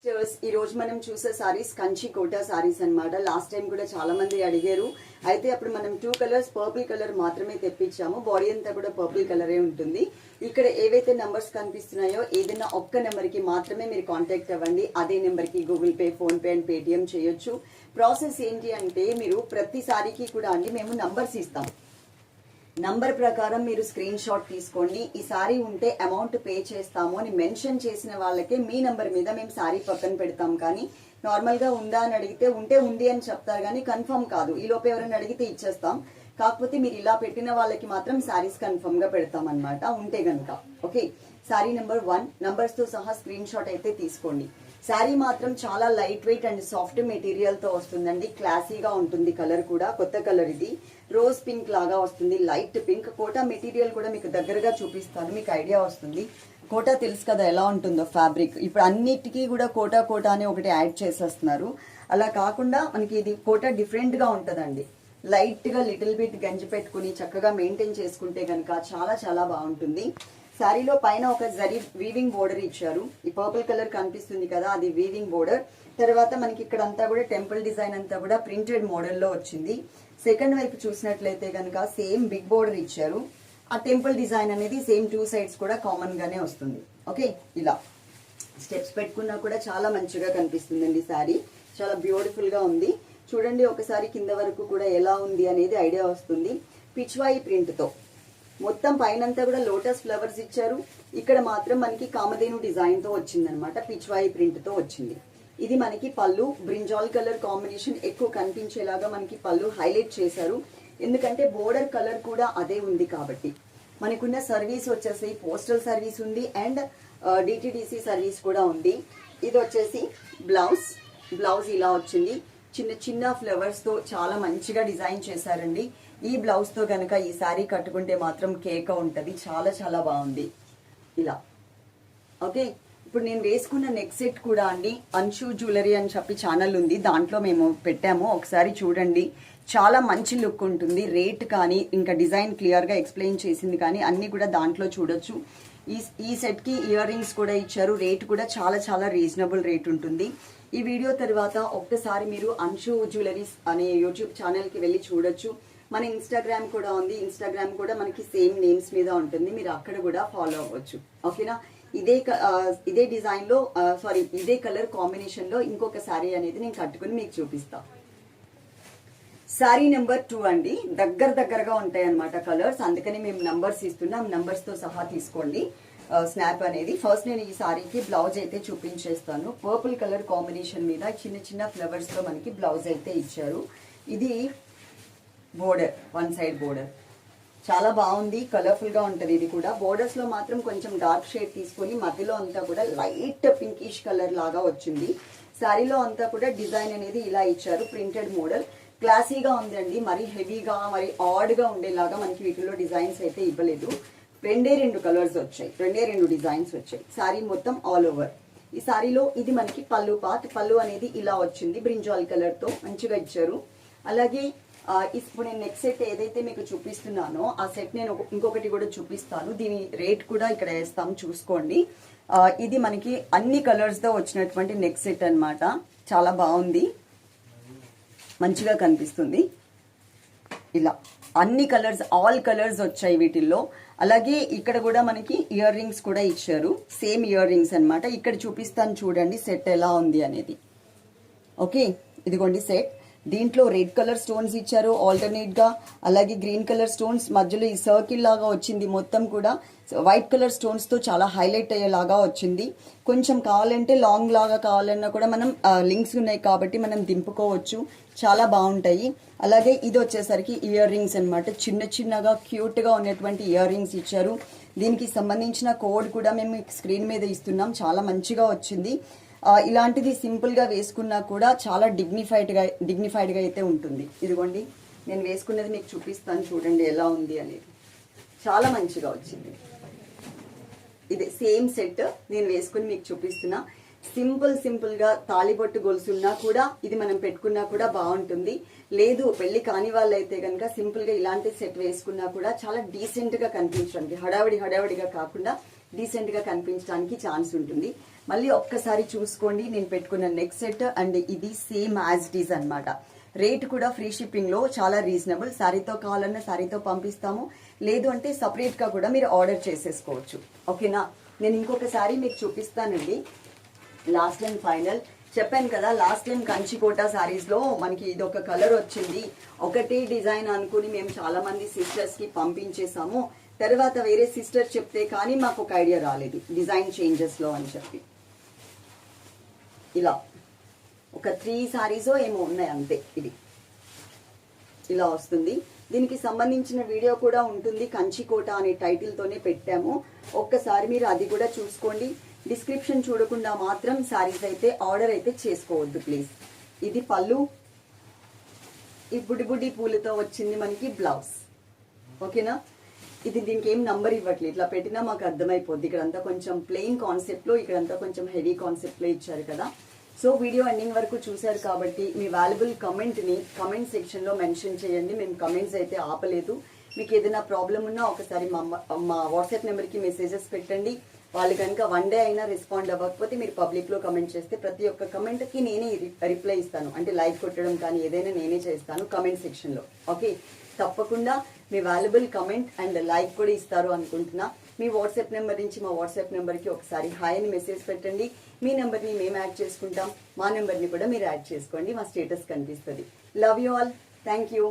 ఈ రోజు మనం చూసే సారీస్ కంచి కోటా సారీస్ అన్నమాట. లాస్ట్ టైం కూడా చాలా మంది అడిగారు. అయితే అప్పుడు మనం 2 కలర్స్ పర్పుల్ కలర్ మాత్రమే తెప్పించాము. బాడీ అంతా కూడా పర్పుల్ కలరే ఉంటుంది. ఇక్కడ ఏవైతే నంబర్స్ కనిపిస్తున్నాయో ఏదైనా ఒక్క నెంబర్ కి మాత్రమే మీరు కాంటాక్ట్ అవ్వండి. అదే నెంబర్ కి Google pay, phone pay and Paytm చేయొచ్చు. ప్రాసెస్ ఏంటి అంటే మీరు ప్రతి సారీకి కూడా అండి మేము నంబర్స్ ఇస్తాం. నంబర్ ప్రకారం మీరు స్క్రీన్ షాట్ తీసుకోండి. ఈ సారీ ఉంటే అమౌంట్ పే చేస్తాము అని మెన్షన్ చేసిన వాళ్ళకే మీ నంబర్ మీద మేము సారీ పక్కన పెడతాం. కానీ నార్మల్ గా ఉందా అని అడిగితే ఉంటే ఉంది అని చెప్తారు కానీ కన్ఫర్మ్ కాదు. ఈ లోపు ఎవరైనా అడిగితే ఇచ్చేస్తాం. కాకపోతే మీరు ఇలా పెట్టిన వాళ్ళకి మాత్రం సారీస్ కన్ఫర్మ్ గా పెడతాం అనమాట ఉంటే గనక. ఓకే, సారీ నెంబర్ 1 నంబర్స్ తో సహా స్క్రీన్ షాట్ అయితే తీసుకోండి. శారీ మాత్రం చాలా light weight and soft material తో వస్తుందండి. క్లాసీగా ఉంటుంది. కలర్ కూడా కొత్త కలర్, ఇది రోజ్ పింక్ లాగా వస్తుంది, లైట్ పింక్. కోటా మెటీరియల్ కూడా మీకు దగ్గరగా చూపిస్తాను, మీకు ఐడియా వస్తుంది. కోటా తెలుసు కదా ఎలా ఉంటుందో ఫ్యాబ్రిక్. ఇప్పుడు అన్నిటికీ కూడా కోటా కోటా అని ఒకటి యాడ్ చేసేస్తున్నారు. అలా కాకుండా మనకి ఇది కోటా డిఫరెంట్ గా ఉంటదండి. లైట్ గా లిటిల్ బిట్ గంజి పెట్టుకుని చక్కగా మెయింటైన్ చేసుకుంటే కనుక చాలా చాలా బాగుంటుంది. శారీలో పైన ఒక జరీ వీవింగ్ బోర్డర్ ఇచ్చారు. ఈ పర్పుల్ కలర్ కనిపిస్తుంది కదా, అది వీవింగ్ బోర్డర్. తర్వాత మనకి ఇక్కడ అంతా కూడా టెంపుల్ డిజైన్ అంతా కూడా ప్రింటెడ్ మోడల్లో వచ్చింది. సెకండ్ వైపు చూసినట్లయితే కనుక సేమ్ బిగ్ బోర్డర్ ఇచ్చారు. ఆ టెంపుల్ డిజైన్ అనేది సేమ్ 2 సైడ్స్ కూడా కామన్ గానే వస్తుంది. ఓకే, ఇలా స్టెప్స్ పెట్టుకున్నా కూడా చాలా మంచిగా కనిపిస్తుందండి. శారీ చాలా బ్యూటిఫుల్ గా ఉంది. చూడండి ఒకసారి కింద వరకు కూడా ఎలా ఉంది అనేది ఐడియా వస్తుంది. పిచ్వాయి ప్రింట్ తో మొత్తం పైనంతా కూడా లోటస్ ఫ్లవర్స్ ఇచ్చారు. ఇక్కడ మాత్రం మనకి కామధేను డిజైన్ తో వచ్చిందనమాట. పిచ్వాయి ప్రింట్ తో వచ్చింది. ఇది మనకి పళ్ళు బ్రింజాల్ కలర్ కాంబినేషన్ ఎక్కువ కనిపించేలాగా మనకి పళ్ళు హైలైట్ చేశారు. ఎందుకంటే బోర్డర్ కలర్ కూడా అదే ఉంది కాబట్టి. మనకున్న సర్వీస్ వచ్చేసి పోస్టల్ సర్వీస్ ఉంది అండ్ డిటిడిసి సర్వీస్ కూడా ఉంది. ఇది వచ్చేసి బ్లౌజ్ ఇలా వచ్చింది. చిన్న చిన్న ఫ్లవర్స్ తో చాలా మంచిగా డిజైన్ చేశారండి. ఈ బ్లౌజ్ తో గనక ఈ శారీ కట్టుకుంటే మాత్రం కేక ఉంటది. చాలా చాలా బాగుంది ఇలా. ఓకే, ఇప్పుడు నేను వేసుకున్న నెక్ సెట్ కూడా అండి అంశు జ్యువెలరీ అని చెప్పి ఛానల్ ఉంది, దాంట్లో మేము పెట్టాము. ఒకసారి చూడండి, చాలా మంచి లుక్ ఉంటుంది. రేట్ కానీ ఇంకా డిజైన్ క్లియర్ గా ఎక్స్ప్లెయిన్ చేసింది కానీ అన్ని కూడా దాంట్లో చూడొచ్చు. ఈ సెట్ కి ఇయర్ రింగ్స్ కూడా ఇచ్చారు. రేట్ కూడా చాలా చాలా రీజనబుల్ రేట్ ఉంటుంది. ఈ వీడియో తర్వాత ఒక్కసారి మీరు అంశు జ్యువెలరీస్ అనే యూట్యూబ్ ఛానల్ కి వెళ్ళి చూడొచ్చు. మన ఇన్స్టాగ్రామ్ కూడా ఉంది. ఇన్స్టాగ్రామ్ కూడా మనకి సేమ్ నేమ్స్ మీద ఉంటుంది, మీరు అక్కడ కూడా ఫాలో అవ్వచ్చు. ఓకేనా, ఇదే డిజైన్ లో ఇదే కలర్ కాంబినేషన్ లో ఇంకొక శారీ అనేది నేను కట్టుకుని మీకు చూపిస్తా. శారీ నెంబర్ 2 అండి. దగ్గరగా ఉంటాయి అనమాట కలర్స్, అందుకని మేము నంబర్స్ ఇస్తున్నాం. నంబర్స్ తో సహా తీసుకోండి స్నాప్ అనేది. ఫస్ట్ నేను ఈ సారీకి బ్లౌజ్ అయితే చూపించేస్తాను. పర్పుల్ కలర్ కాంబినేషన్ మీద చిన్న చిన్న ఫ్లవర్స్ తో మనకి బ్లౌజ్ అయితే ఇచ్చారు. ఇది బోర్డర్, 1 సైడ్ బోర్డర్ చాలా బాగుంది. కలర్ఫుల్ గా ఉంటది. ఇది కూడా బోర్డర్స్ లో మాత్రం కొంచెం డార్క్ షేడ్ తీసుకొని మధ్యలో అంతా కూడా లైట్ పింకిష్ కలర్ లాగా వచ్చింది. శారీలో అంతా కూడా డిజైన్ అనేది ఇలా ఇచ్చారు. ప్రింటెడ్ మోడల్ క్లాసీగా ఉందండి. మరి హెవీగా మరి ఆడ్ గా ఉండేలాగా మనకి వీటిలో డిజైన్స్ అయితే ఇవ్వలేదు. 2 కలర్స్ వచ్చాయి, 2 డిజైన్స్ వచ్చాయి. శారీ మొత్తం ఆల్ ఓవర్. ఈ శారీలో ఇది మనకి పళ్ళు పార్ట్. పళ్ళు అనేది ఇలా వచ్చింది, బ్రింజాల్ కలర్ తో మంచిగా ఇచ్చారు. అలాగే ఇప్పుడు నేను నెక్స్ట్ సెట్ ఏదైతే మీకు చూపిస్తున్నానో ఆ సెట్ నేను ఇంకొకటి కూడా చూపిస్తాను. దీని రేట్ కూడా ఇక్కడ వేస్తాం, చూసుకోండి. ఇది మనకి అన్ని కలర్స్ తో వచ్చినటువంటి నెక్ సెట్ అన్నమాట. చాలా బాగుంది, మంచిగా కనిపిస్తుంది. ఇలా అన్ని కలర్స్, ఆల్ కలర్స్ వచ్చాయి వీటిల్లో. అలాగే ఇక్కడ కూడా మనకి ఇయర్ రింగ్స్ కూడా ఇచ్చారు. సేమ్ ఇయర్ రింగ్స్ అనమాట. ఇక్కడ చూపిస్తాను చూడండి సెట్ ఎలా ఉంది అనేది. ఓకే, ఇదిగోండి సెట్. దీంట్లో రెడ్ కలర్ స్టోన్స్ ఇచ్చారు ఆల్టర్నేట్ గా. అలాగే గ్రీన్ కలర్ స్టోన్స్ మధ్యలో ఈ సర్కిల్ లాగా వచ్చింది. మొత్తం కూడా వైట్ కలర్ స్టోన్స్ తో చాలా హైలైట్ అయ్యేలాగా వచ్చింది. కొంచెం కావాలంటే లాంగ్ లాగా కావాలన్నా కూడా మనం లింక్స్ ఉన్నాయి కాబట్టి మనం దింపుకోవచ్చు. చాలా బాగుంటాయి. అలాగే ఇది వచ్చేసరికి ఇయర్ రింగ్స్ అనమాట. చిన్న చిన్నగా క్యూట్ గా ఉన్నటువంటి ఇయర్ రింగ్స్ ఇచ్చారు. దీనికి సంబంధించిన కోడ్ కూడా మేము స్క్రీన్ మీద ఇస్తున్నాం. చాలా మంచిగా వచ్చింది. ఇలాంటిది సింపుల్ గా వేసుకున్నా కూడా చాలా డిగ్నిఫైడ్ గా అయితే ఉంటుంది. ఇదిగోండి నేను వేసుకున్నది మీకు చూపిస్తాను చూడండి ఎలా ఉంది అనేది. చాలా మంచిగా వచ్చింది. ఇదే సేమ్ సెట్ నేను వేసుకుని మీకు చూపిస్తున్నా. సింపుల్ గా తాళిబొట్టు గొలుసున్నా కూడా ఇది మనం పెట్టుకున్నా కూడా బాగుంటుంది. లేదు పెళ్లి కాని వాళ్ళైతే కనుక సింపుల్ గా ఇలాంటి సెట్ వేసుకున్నా కూడా చాలా డీసెంట్ గా కనిపించడానికి, హడావిడిగా కాకుండా డీసెంట్ గా కనిపించడానికి ఛాన్స్ ఉంటుంది. మళ్ళీ ఒక్కసారి చూసుకోండి నేను పెట్టుకున్న నెక్ సెట్ అండ్ ఇది సేమ్ యాజ్ ఇట్ ఈజ్ అనమాట. రేట్ కూడా ఫ్రీ షిప్పింగ్ లో చాలా రీజనబుల్. శారీతో కావాలన్నా శారీతో పంపిస్తాము, లేదు అంటే సపరేట్ గా కూడా మీరు ఆర్డర్ చేసేసుకోవచ్చు. ఓకేనా, నేను ఇంకొక శారీ మీకు చూపిస్తానండి. లాస్ట్ అండ్ ఫైనల్ చెప్పాను కదా, లాస్ట్ టైం కంచికోట శారీస్ లో మనకి ఇది ఒక కలర్ వచ్చింది, ఒకటే డిజైన్ అనుకుని మేము చాలా మంది సిస్టర్స్ కి పంపించేసాము. తర్వాత వేరే సిస్టర్ చెప్తే కానీ మాకు ఒక ఐడియా రాలేదు డిజైన్ చేంజెస్ లో అని చెప్పి. ఇలా ఒక 3 సారీస్ ఏమో ఉన్నాయి అంతే. ఇది ఇలా వస్తుంది. దీనికి సంబంధించిన వీడియో కూడా ఉంటుంది, కంచికోట అనే టైటిల్ తోనే పెట్టాము. ఒక్కసారి మీరు అది కూడా చూసుకోండి. డిస్క్రిప్షన్ చూడకుండా మాత్రం సారీస్ అయితే ఆర్డర్ అయితే చేసుకోవద్దు ప్లీజ్. ఇది పళ్ళు, ఈ బుడ్డి బుడ్డి పూలతో వచ్చింది మనకి బ్లౌజ్. ఓకేనా, ఇది దీనికి ఏం నంబర్ ఇవ్వట్లేదు, ఇట్లా పెట్టినా మాకు అర్థమైపోద్ది. ఇక్కడంతా కొంచెం ప్లెయిన్ కాన్సెప్ట్ లో, ఇక్కడంతా కొంచెం హెవీ కాన్సెప్ట్ లో ఇచ్చారు కదా. సో వీడియో ఎండింగ్ వరకు చూశారు కాబట్టి మీ వాల్యుబుల్ కమెంట్ని కమెంట్ సెక్షన్లో మెన్షన్ చేయండి. మేము కమెంట్స్ అయితే ఆపలేదు. మీకు ఏదైనా ప్రాబ్లం ఉన్నా ఒకసారి మా వాట్సాప్ నెంబర్కి మెసేజెస్ పెట్టండి. వాళ్ళు కనుక 1 డే అయినా రెస్పాండ్ అవ్వకపోతే మీరు పబ్లిక్లో కమెంట్ చేస్తే ప్రతి ఒక్క కమెంట్కి నేనే రిప్లై ఇస్తాను. అంటే లైక్ కొట్టడం కానీ ఏదైనా నేనే చేస్తాను కమెంట్ సెక్షన్లో. ఓకే, తప్పకుండా మీ వాల్యుబుల్ కమెంట్ అండ్ లైక్ కూడా ఇస్తారు అనుకుంటున్నా. మీ వాట్సాప్ నెంబర్ నుంచి మా వాట్సాప్ నెంబర్కి ఒకసారి హాయ్ అని మెసేజ్ పెట్టండి. మీ నెంబర్ని మేము యాడ్ చేసుకుంటాం, మా నెంబర్ని కూడా మీరు యాడ్ చేసుకోండి, మా స్టేటస్ కనిపిస్తుంది. Love you all, thank you.